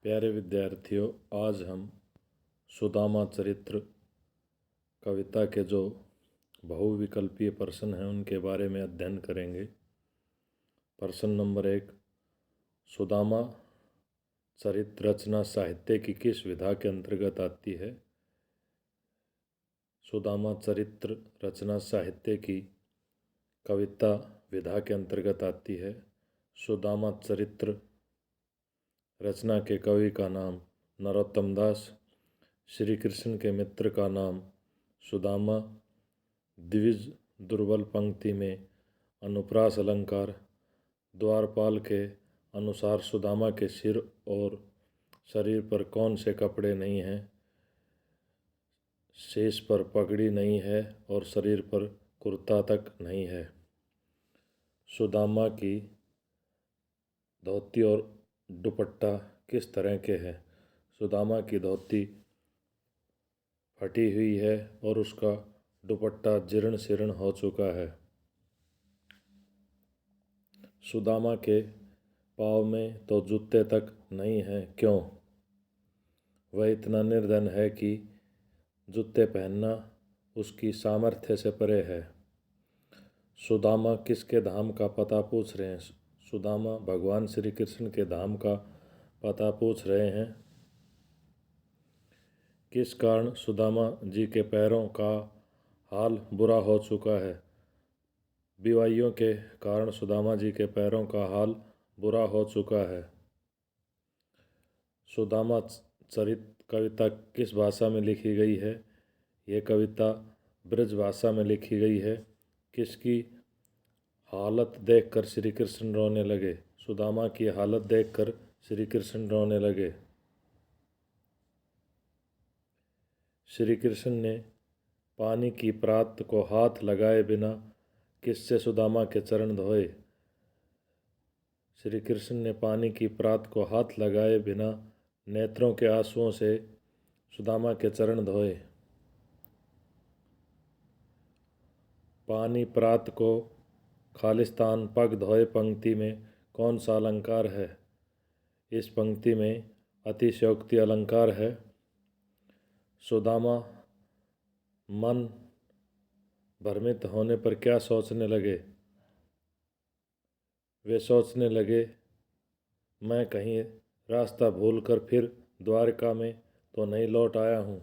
प्यारे विद्यार्थियों, आज हम सुदामा चरित्र कविता के जो बहुविकल्पीय प्रश्न हैं उनके बारे में अध्ययन करेंगे। प्रश्न नंबर 1, सुदामा चरित्र रचना साहित्य की किस विधा के अंतर्गत आती है? सुदामा चरित्र रचना साहित्य की कविता विधा के अंतर्गत आती है। सुदामा चरित्र रचना के कवि का नाम नरोत्तम दास, श्री कृष्ण के मित्र का नाम सुदामा, द्विज दुर्बल पंक्ति में अनुप्रास अलंकार, द्वारपाल के अनुसार सुदामा के सिर और शरीर पर कौन से कपड़े नहीं हैं, शेष पर पगड़ी नहीं है और शरीर पर कुर्ता तक नहीं है। सुदामा की धोती और दुपट्टा किस तरह के हैं? सुदामा की धोती फटी हुई है और उसका दुपट्टा जीर्ण शीर्ण हो चुका है। सुदामा के पाँव में तो जूते तक नहीं हैं, क्यों? वह इतना निर्धन है कि जूते पहनना उसकी सामर्थ्य से परे है। सुदामा किसके धाम का पता पूछ रहे हैं? सुदामा भगवान श्री कृष्ण के धाम का पता पूछ रहे हैं। किस कारण सुदामा जी के पैरों का हाल बुरा हो चुका है? बीमारियों के कारण सुदामा जी के पैरों का हाल बुरा हो चुका है। सुदामा चरित्र कविता किस भाषा में लिखी गई है? यह कविता ब्रज भाषा में लिखी गई है। किसकी हालत देखकर श्री कृष्ण रोने लगे? सुदामा की हालत देखकर श्री कृष्ण रोने लगे। श्री कृष्ण ने पानी की प्रात को हाथ लगाए बिना किससे सुदामा के चरण धोए? श्री कृष्ण ने पानी की प्रात को हाथ लगाए बिना नेत्रों के आंसुओं से सुदामा के चरण धोए। पानी प्रात को खालिस्तान पग धोए पंक्ति में कौन सा अलंकार है? इस पंक्ति में अतिशयोक्ति अलंकार है। सुदामा मन भ्रमित होने पर क्या सोचने लगे? वे सोचने लगे, मैं कहीं रास्ता भूलकर फिर द्वारका में तो नहीं लौट आया हूँ।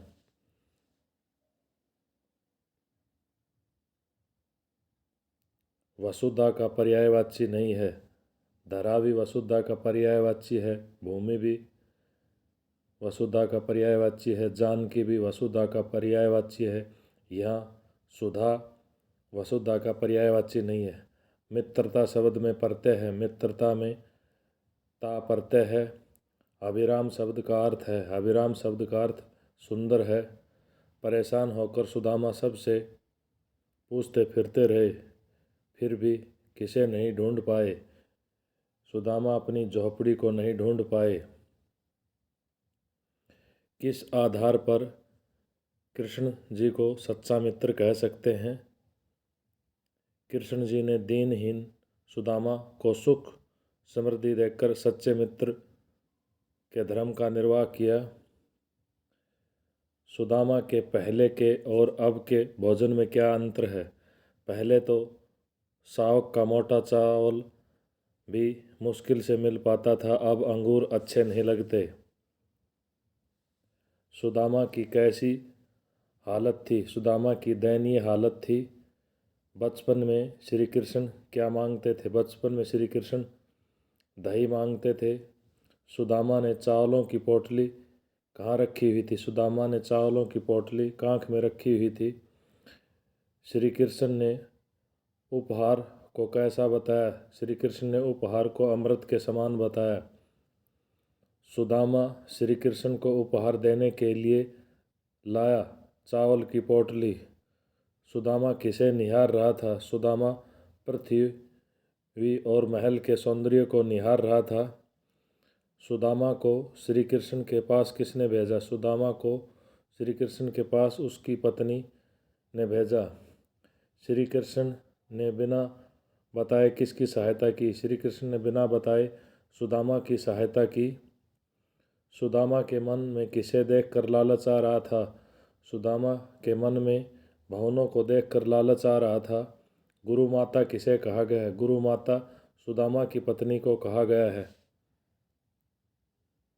वसुधा का पर्यायवाची नहीं है। धरा भी वसुधा का पर्यायवाची है, भूमि भी वसुधा का पर्यायवाची है, जानकी भी वसुधा का पर्यायवाची है। यहाँ सुधा वसुधा का पर्यायवाची नहीं है। मित्रता शब्द में प्रत्यय है, मित्रता में ता प्रत्यय है। अभिराम शब्द का अर्थ है, अभिराम शब्द का अर्थ सुंदर है। परेशान होकर सुदामा सबसे पूछते फिरते रहे, फिर भी किसे नहीं ढूंढ पाए। सुदामा अपनी झोपड़ी को नहीं ढूंढ पाए। किस आधार पर कृष्ण जी को सच्चा मित्र कह सकते हैं? कृष्ण जी ने दीनहीन सुदामा को सुख समृद्धि देकर सच्चे मित्र के धर्म का निर्वाह किया। सुदामा के पहले के और अब के भोजन में क्या अंतर है? पहले तो साग का मोटा चावल भी मुश्किल से मिल पाता था, अब अंगूर अच्छे नहीं लगते। सुदामा की कैसी हालत थी? सुदामा की दयनीय हालत थी। बचपन में श्री कृष्ण क्या मांगते थे? बचपन में श्री कृष्ण दही मांगते थे। सुदामा ने चावलों की पोटली कहाँ रखी हुई थी? सुदामा ने चावलों की पोटली कांख में रखी हुई थी। श्री कृष्ण ने उपहार को कैसा बताया? श्री कृष्ण ने उपहार को अमृत के समान बताया। सुदामा श्री कृष्ण को उपहार देने के लिए लाया चावल की पोटली। सुदामा किसे निहार रहा था? सुदामा पृथ्वी और महल के सौंदर्य को निहार रहा था। सुदामा को श्री कृष्ण के पास किसने भेजा? सुदामा को श्री कृष्ण के पास उसकी पत्नी ने भेजा। श्री कृष्ण ने बिना बताए किसकी सहायता की? श्री कृष्ण ने बिना बताए सुदामा की सहायता की। सुदामा के मन में किसे देखकर लालच आ रहा था? सुदामा के मन में भवनों को देखकर लालच आ रहा था। गुरु माता किसे कहा गया है? गुरु माता सुदामा की पत्नी को कहा गया है।